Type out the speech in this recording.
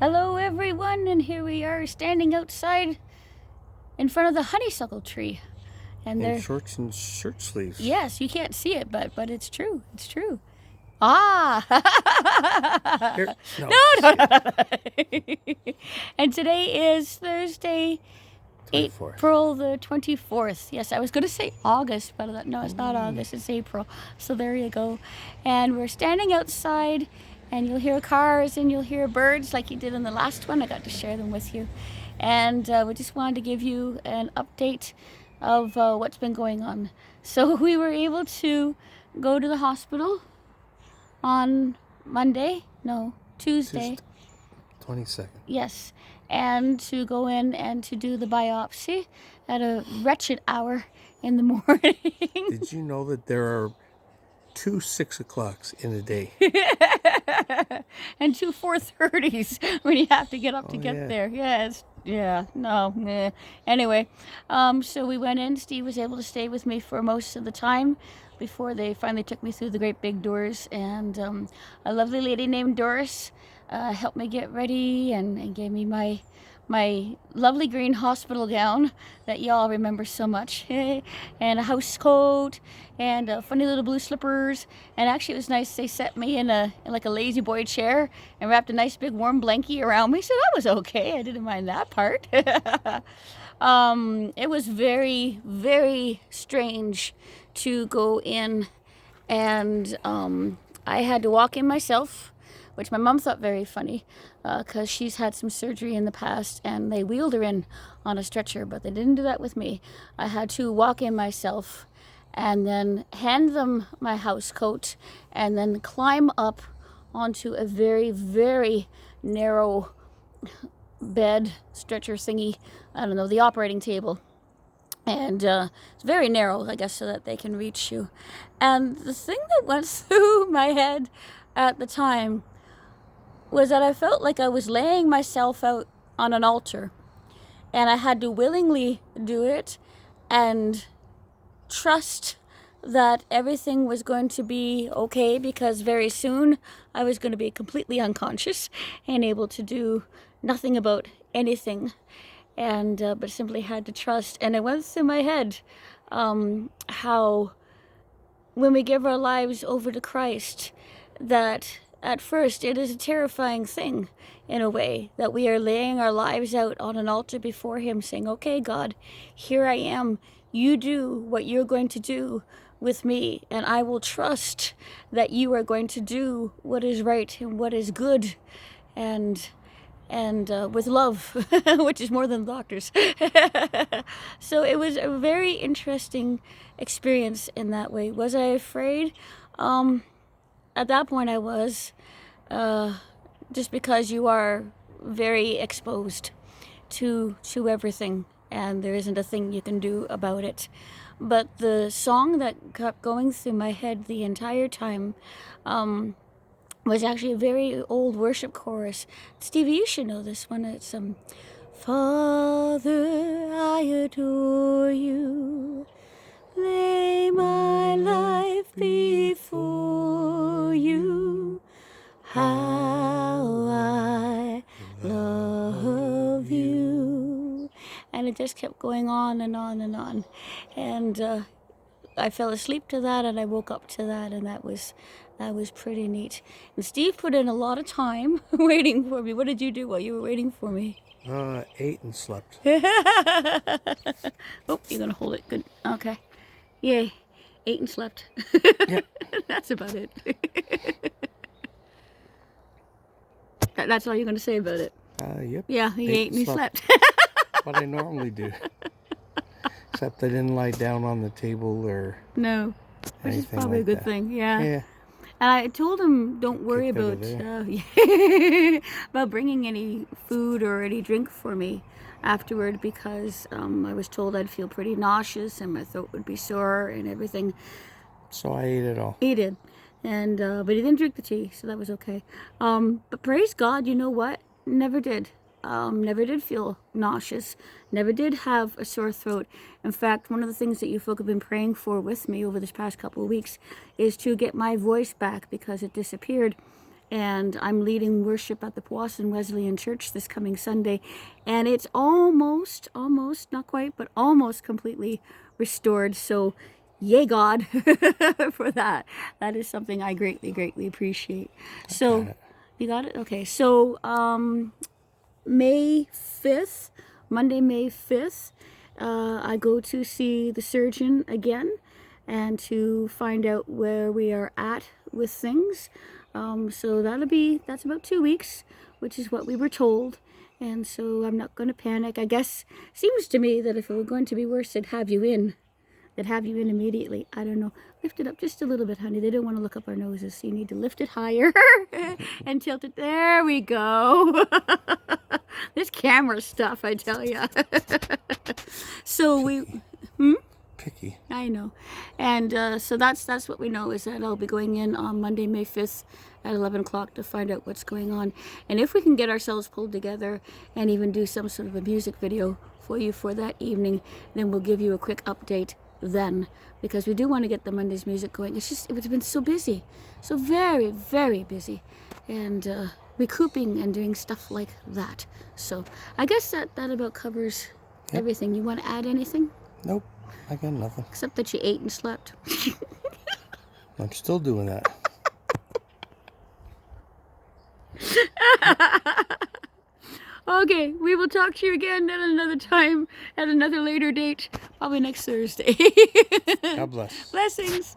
Hello everyone, and here we are standing outside in front of the honeysuckle tree. And in shorts and shirt sleeves. Yes, you can't see it, but it's true. It's true. Ah! Here, no. And today is Thursday, 24th. April the 24th. Yes, I was going to say August, but no, it's not August, it's April. So there you go. And we're standing outside, and you'll hear cars and you'll hear birds like you did in the last one. I got to share them with you. And we just wanted to give you an update of what's been going on. So we were able to go to the hospital on Tuesday. 22nd. Yes, and to go in and to do the biopsy at a wretched hour in the morning. Did you know that there are 2 6 o'clocks in a day? And 2 4:30s when you have to get up to get yeah. there. Yes. Yeah, no, nah. Anyway, so we went in. Steve was able to stay with me for most of the time before they finally took me through the great big doors. And a lovely lady named Doris helped me get ready and gave me my lovely green hospital gown that y'all remember so much, and a house coat and funny little blue slippers. And actually it was nice, they set me in like a lazy boy chair and wrapped a nice big warm blankie around me, so that was okay. I didn't mind that part. It was very, very strange to go in, and I had to walk in myself, which my mom thought very funny, because she's had some surgery in the past and they wheeled her in on a stretcher, but they didn't do that with me. I had to walk in myself and then hand them my house coat and then climb up onto a very, very narrow bed stretcher thingy. I don't know, the operating table. And it's very narrow, I guess, so that they can reach you. And the thing that went through my head at the time was that I felt like I was laying myself out on an altar, and I had to willingly do it and trust that everything was going to be okay, because very soon I was going to be completely unconscious and able to do nothing about anything, and but simply had to trust. And it went through my head how when we give our lives over to Christ, that at first it is a terrifying thing, in a way, that we are laying our lives out on an altar before Him, saying, okay, God, here I am. You do what you're going to do with me, and I will trust that you are going to do what is right and what is good, and with love, which is more than doctors. So it was a very interesting experience in that way. Was I afraid? At that point I was, just because you are very exposed to everything, and there isn't a thing you can do about it. But the song that kept going through my head the entire time was actually a very old worship chorus. Stevie, you should know this one. It's Father, I adore you, lay my life before you, how I love you. And it just kept going on and on and on. And I fell asleep to that, and I woke up to that, and that was pretty neat. And Steve put in a lot of time waiting for me. What did you do while you were waiting for me? Ate and slept. Oh, you're gonna hold it. Good. Okay. Yay. Ate and slept. Yep. That's about it. That's all you're gonna say about it? Yep. Yeah, he ate and he slept. What I normally do. Except I didn't lie down on the table or no, which is probably like a good that. thing. Yeah. Yeah. And I told him, don't worry about about bringing any food or any drink for me afterward, because I was told I'd feel pretty nauseous and my throat would be sore and everything. So I ate it all. He did. And but he didn't drink the tea, so that was okay. But praise God, you know what? Never did. Never did feel nauseous, never did have a sore throat. In fact, one of the things that you folk have been praying for with me over this past couple of weeks is to get my voice back, because it disappeared. and I'm leading worship at the Powassan Wesleyan Church this coming Sunday, and it's almost, not quite, but almost completely restored. So yay God for that. That is something I greatly appreciate. So you got it? Okay. So May 5th, Monday, May 5th, I go to see the surgeon again and to find out where we are at with things. So that's about 2 weeks, which is what we were told. And so I'm not going to panic. I guess, seems to me that if it were going to be worse, they'd have you in. They'd have you in immediately. I don't know. Lift it up just a little bit, honey. They don't want to look up our noses. So you need to lift it higher and tilt it. There we go. This camera stuff, I tell ya. So Picky. I know. And so that's what we know, is that I'll be going in on Monday, May 5th at 11 o'clock to find out what's going on. And if we can get ourselves pulled together and even do some sort of a music video for you for that evening, then we'll give you a quick update then, because we do want to get the Monday's music going. It's been so busy, so very busy, and recouping and doing stuff like that. So I guess that about covers everything. You want to add anything? Nope, I got nothing. Except that you ate and slept. I'm still doing that. Okay, we will talk to you again at another time, at another later date, probably next Thursday. God bless. Blessings.